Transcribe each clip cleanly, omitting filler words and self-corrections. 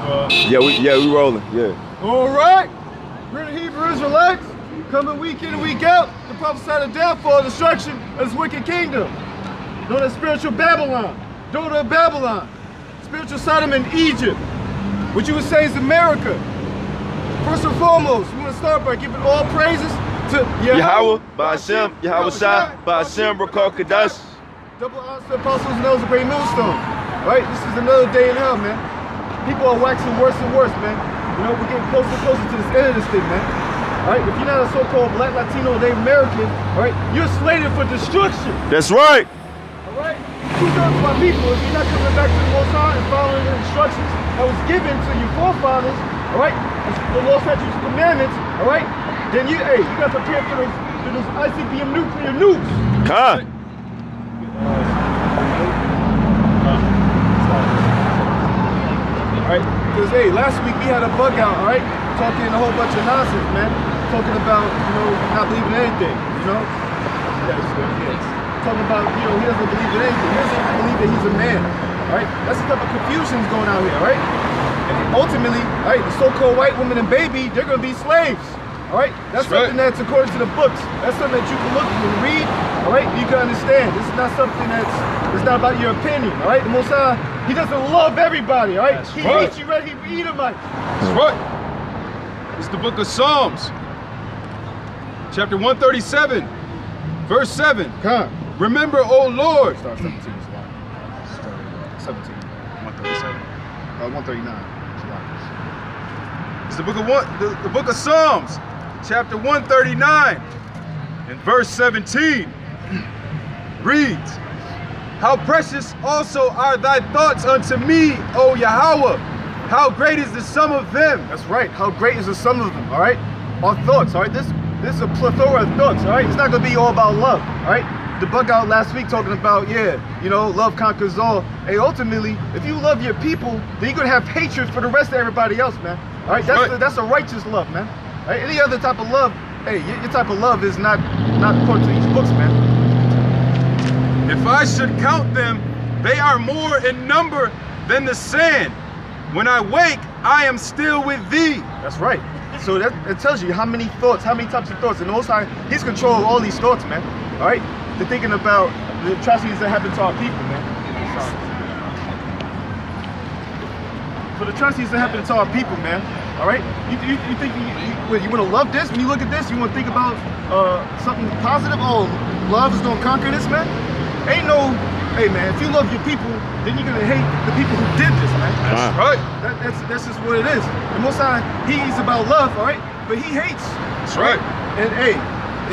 Yeah, we rolling. Yeah. All right. We're the Hebrew Israelites, coming week in and week out to prophesy the downfall, destruction of this wicked kingdom, known as spiritual Babylon, daughter of Babylon, spiritual Sodom and Egypt, what you would say is America. First and foremost, we want to start by giving all praises to Yahweh, Ba'ashem, Yahweh Shah, Ba'ashem, Rakal Kadash. Double honors to the apostles and those of great millstone. All right, this is another day in hell, man. People are waxing worse and worse, man. You know, we're getting closer and closer to this end of this thing, man. All right, if you're not a so-called Black, Latino, or Native American, all right, you're slated for destruction. That's right. All right? Who's talking about people if you're not coming back to the Most High and following the instructions that was given to your forefathers, all right, the law, statutes, and commandments, all right, then you got to prepare for those ICBM nuclear nukes. Come. All right, because last week we had a bug out, all right, talking a whole bunch of nonsense, man, talking about, you know, not believing in anything, you know. Yes. Talking about, you know, he doesn't believe in anything. He doesn't even believe that he's a man. All right? That's the type of confusion going out here, right? And ultimately, all right, the so-called white woman and baby, they're going to be slaves. All right? That's something that's according to the books. That's something that you can look and read, all right? You can understand. This is not something it's not about your opinion, all right? The Most High, he doesn't love everybody, all right? He hates you, right? He Edomite. That's right. It's the book of Psalms, chapter 137, verse 7. Come. Remember, O Lord. Start 17. 17. 137. 139. It's the book of Psalms, chapter 139, and verse 17 reads, How precious also are thy thoughts unto me, O Yahweh. How great is the sum of them. That's right. How great is the sum of them, all right? Our thoughts, all right? This is a plethora of thoughts, all right? It's not going to be all about love, all right? The bug out last week talking about, you know, love conquers all. Hey, ultimately, if you love your people, then you're going to have hatred for the rest of everybody else, man. All right? That's a righteous love, man. All right? Any other type of love, your type of love is not according to these books, man. If I should count them, they are more in number than the sand. When I wake, I am still with thee. That's right. So it tells you how many thoughts, how many types of thoughts. And the Most High, he's controlling all these thoughts, man. All right? They're thinking about the atrocities that happen to our people, man. For the atrocities that happen to our people, man. All right? You think you want to love this? When you look at this, you want to think about something positive? Oh, love is going to conquer this, man? Ain't no, man, if you love your people, then you're going to hate the people who did this, man. That's right. That's just what it is. The Most High, he's about love, all right? But he hates. That's right. And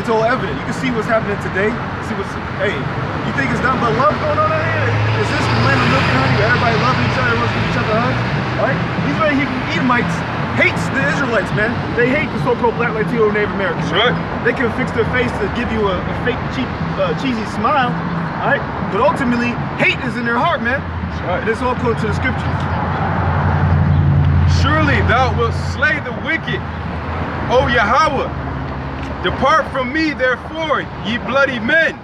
it's all evident. You can see what's happening today. See what's, you think it's nothing but love going on out here? Is this the land of milk and honey where everybody loving each other, everyone's giving each other hugs? All right? These very Hebrew Edomites hates the Israelites, man. They hate the so-called Black, Latino, Native Americans. That's right. They can fix their face to give you a fake, cheap, cheesy smile. All right? But ultimately, hate is in their heart, man. That's right. And it's all according to the scriptures. Surely thou wilt slay the wicked, O Yahweh. Depart from me, therefore, ye bloody men,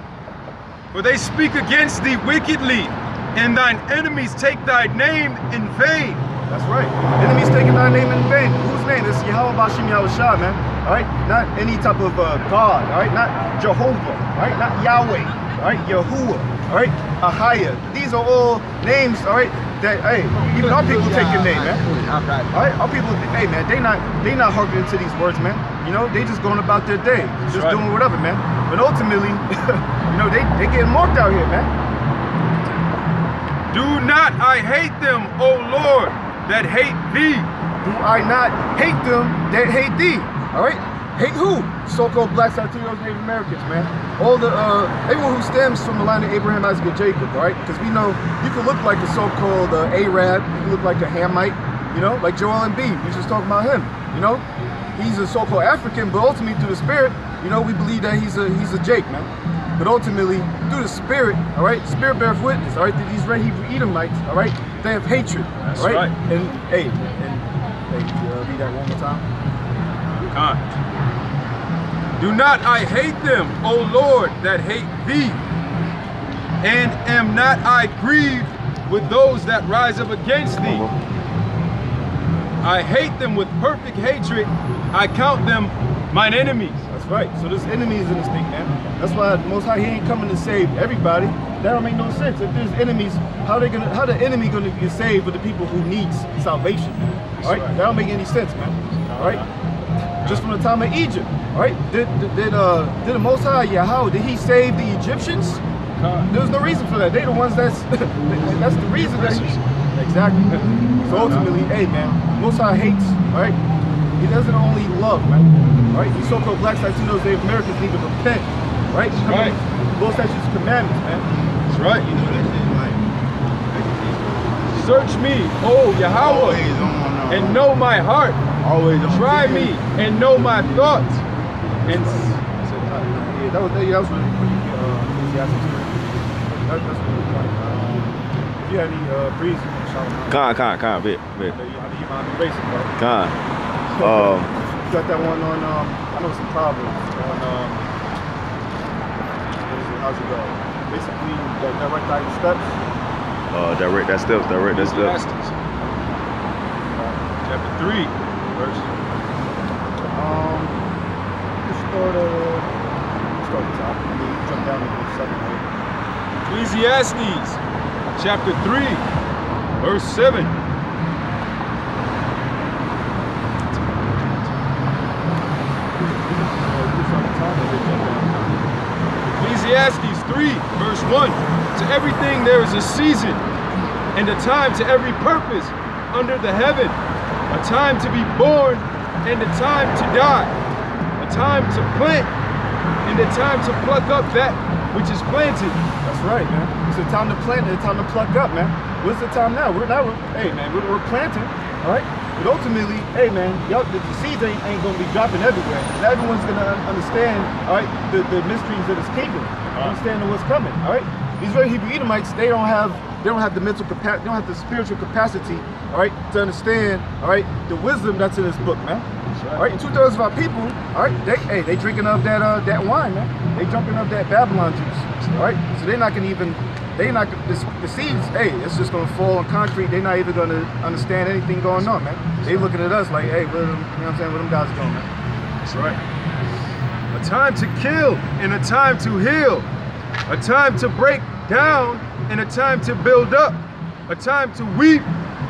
for they speak against thee wickedly, and thine enemies take thy name in vain. That's right. Enemies taking thy name in vain. Whose name? It's Yahweh Ba'ashem Yahweh Shah, man. All right? Not any type of God, all right? Not Jehovah, all right? Not Yahweh, all right? Yahuwah, all right? Ahaya. These are all names, all right? That, even our people take your name, man. All right? Our people, man, they not hearkening to these words, man. You know, they just going about their day, just doing whatever, man. But ultimately, you know, they getting marked out here, man. Do not I hate them, O Lord, that hate thee. Do I not hate them that hate thee? All right? Hate who? So-called Blacks, Latinos, Native Americans, man. All the, everyone who stems from the line of Abraham, Isaac, and Jacob, all right? Because we know you can look like a so-called Arab, you can look like a Hamite, you know, like Joel Embiid. We just talking about him, you know? He's a so-called African, but ultimately through the spirit, you know, we believe that he's a Jake, man. But ultimately, through the spirit, all right, spirit bears witness, all right, that these red Hebrew Edomites, all right, they have hatred, That's all right? right. And read that one more time. Do not I hate them, O Lord, that hate thee, and am not I grieved with those that rise up against thee? I hate them with perfect hatred. I count them mine enemies. That's right. So there's enemies in this thing, man. That's why the Most High, he ain't coming to save everybody. That don't make no sense. If there's enemies, how the enemy gonna get saved with the people who needs salvation? All right? That don't make any sense, man. All right? Just from the time of Egypt, all right? Did the Most High Yahweh, did he save the Egyptians? There's no reason for that. They the ones that's the reason that exactly. So ultimately, hey man, Most High hates, all right? He doesn't only love, man. All right? These so-called Black Latinos, Native Americans need to repent, right? Right. Those statutes, commandments, man. That's right. You know that shit like Search me, oh Yahweh, always on. and know my heart. Always on. Try me and know my thoughts. And Yeah, that was really Ecclesiastes. That's really point. If you had any breeze, shout them out. Con, bit. I know you mind me racing, bro. Con. You got that one on, I know some Proverbs on, how's it go? Basically, direct eye steps. Direct that steps. Ecclesiastes, chapter 3, verse. Start the top. Jump down to the 7, right? Ecclesiastes, chapter 3, verse 7. Ecclesiastes 3, verse 1. To everything there is a season, and a time to every purpose under the heaven. A time to be born, and a time to die. A time to plant, and a time to pluck up that which is planted. That's right, man. It's a time to plant and a time to pluck up, man. What's the time now? We're planting, all right? But ultimately, hey, man, y'all, the seeds ain't gonna be dropping everywhere. And everyone's gonna understand, all right, the mysteries of this kingdom, understanding what's coming, all right? These very Hebrew Edomites, they don't have the mental capacity, they don't have the spiritual capacity, all right, to understand, all right, the wisdom that's in this book, man. All right, and 2/3 of our people, all right, they drinking of that wine, man. They jumping up that Babylon juice, all right. So they're not gonna even, the seeds, hey, it's just gonna fall on concrete. They're not even gonna understand anything going on, man. They looking at us like, hey, where them, you know what I'm saying, where them guys going, man. That's right. A time to kill and a time to heal. A time to break down and a time to build up. A time to weep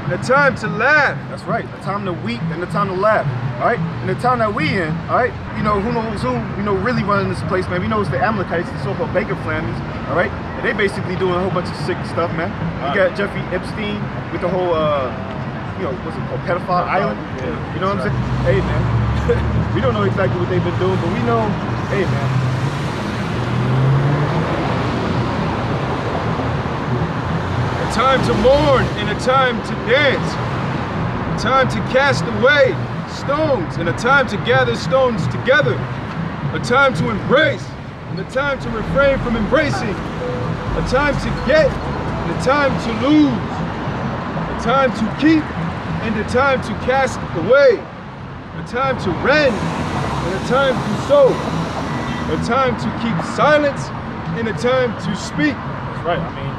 and a time to laugh. That's right. A time to weep and a time to laugh. All right. And the time that we in, all right, you know, who knows who, you know, really running this place, man. We know it's the Amalekites, the so-called Baker families, all right? And they basically doing a whole bunch of sick stuff, man. You got Jeffrey Epstein with the whole, you know, what's it called, pedophile island? You know what I'm saying? Hey, man. We don't know exactly what they've been doing, but we know, hey, man. A time to mourn and a time to dance. A time to cast away stones and a time to gather stones together. A time to embrace and a time to refrain from embracing. A time to get and a time to lose. A time to keep and a time to cast away. A time to rend and a time to sow. A time to keep silence and a time to speak. That's right. I mean,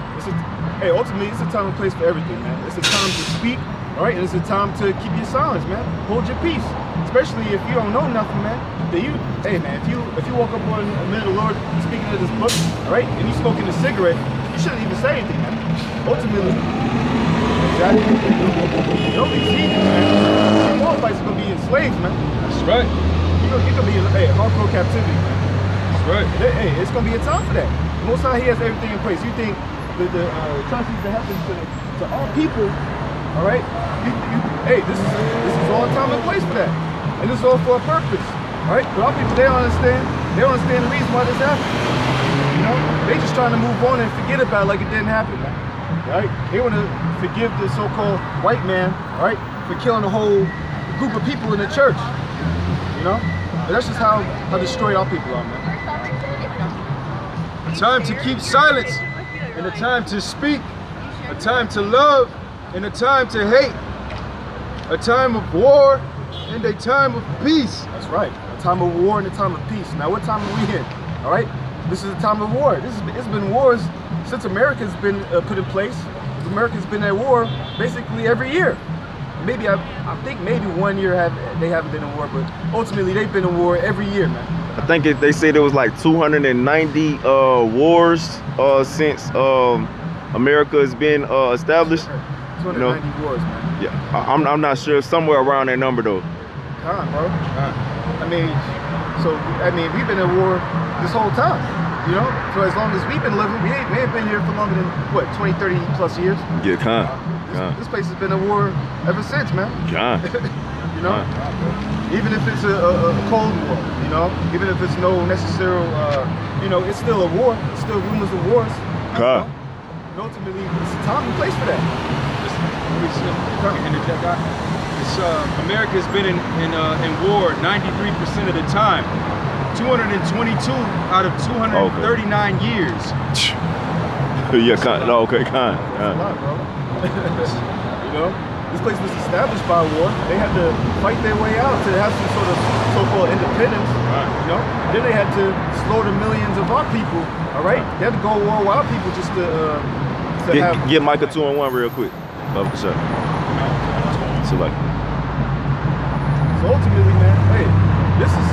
hey, ultimately, it's a time and place for everything, man. It's a time to speak, all right? And it's a time to keep your silence, man. Hold your peace. Especially if you don't know nothing, man. Hey, man, if you woke up on a minute of the Lord speaking of this book, all right, and you smoking a cigarette, you shouldn't even say anything, man. Ultimately, exactly. You don't be seasoned, man. More fights are gonna be enslaved, man. That's right. You could be in hardcore captivity, man. That's right. Hey, it's gonna be a time for that. Most High, he has everything in place. You think the atrocities that happen to all people, all right? Hey, this is all time and place for that, and this is all for a purpose, all right? But all people, they don't understand. They don't understand the reason why this happened. You know, they just trying to move on and forget about it like it didn't happen, man. Right? They want to forgive the so-called white man, all right, for killing a whole group of people in the church. You know, but that's just how destroyed our people are, man. A time to keep silence and a time to speak, a time to love and a time to hate, a time of war and a time of peace. That's right, a time of war and a time of peace. Now, what time are we in? All right, this is a time of war. It's been wars since America's been put in place. America's been at war basically every year. maybe I think maybe 1 year they haven't been in war, but ultimately they've been in war every year, man. I think they say there was like 290 wars since America has been established. 290 wars, man. Yeah, I'm not sure, somewhere around that number though. Come on, bro. I mean, we've been in war this whole time, you know? For as long as we've been living, we ain't been here for longer than, what, 20, 30 plus years? Yeah, This place has been in war ever since, man. You know? Even if it's a cold war, you know? Even if it's no necessary, you know, it's still a war. It's still rumors of wars. You know? And ultimately, it's a time and place for that. America has been in war 93% of the time. 222 out of 239 years. Yeah, okay, That's a lot, bro. You know, this place was established by war. They had to fight their way out to have some sort of so-called independence. You know, then they had to slaughter millions of our people. All right, they had to go to war with our people just to get Micah 2-1 real quick. So ultimately, man, hey, this is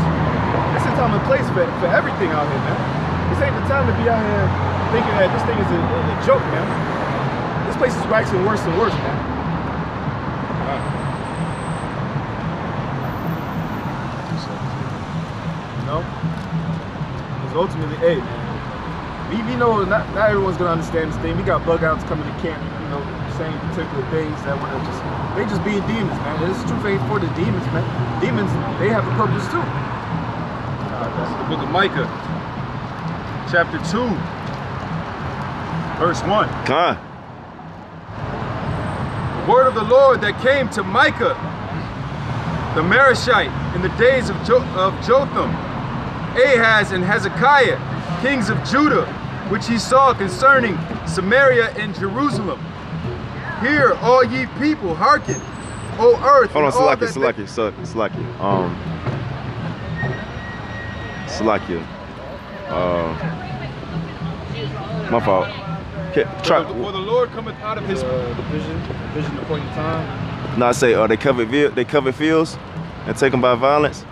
a time and place for everything out here, man. This ain't the time to be out here thinking that this thing is a joke, man. This place is waxing worse and worse, man. You know? Because ultimately, hey, man, we know not everyone's gonna understand this thing. We got bug outs coming to camp, you know, same particular days that wanna they just being demons, man. This truth ain't for the demons, man. Demons, they have a purpose too. That's the book of Micah, chapter 2, verse 1. The word of the Lord that came to Micah, the Merashite, in the days of Jotham, Ahaz, and Hezekiah, kings of Judah, which he saw concerning Samaria and Jerusalem. Hear, all ye people, hearken, O earth. Hold on, Salakia. My fault. For the Lord cometh out of his the vision appointed time. No, I say they covered fields and taken by violence.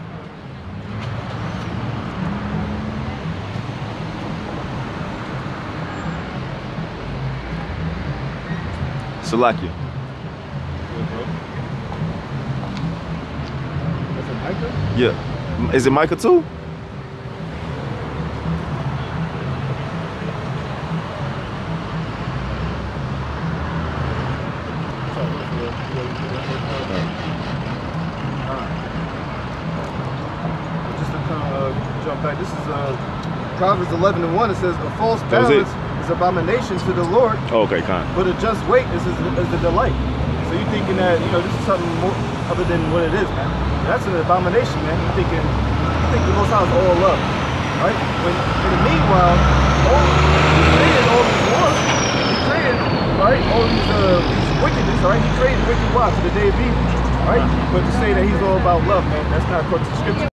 Salakia. Is it Micah? Yeah. Is it Micah 2? Just to jump back, this is Proverbs 11:1. It says, "A false balance is abomination to the Lord." Okay, but a just weight is the delight. So you're thinking that, you know, this is something more other than what it is, man. That's an abomination, man. You think the Most High is all love, right? When in the meanwhile, he created all these wars. He created, right, all these wickedness, right? He created wicked wives to the day of evil, right? But to say that he's all about love, man, that's not according to Scripture.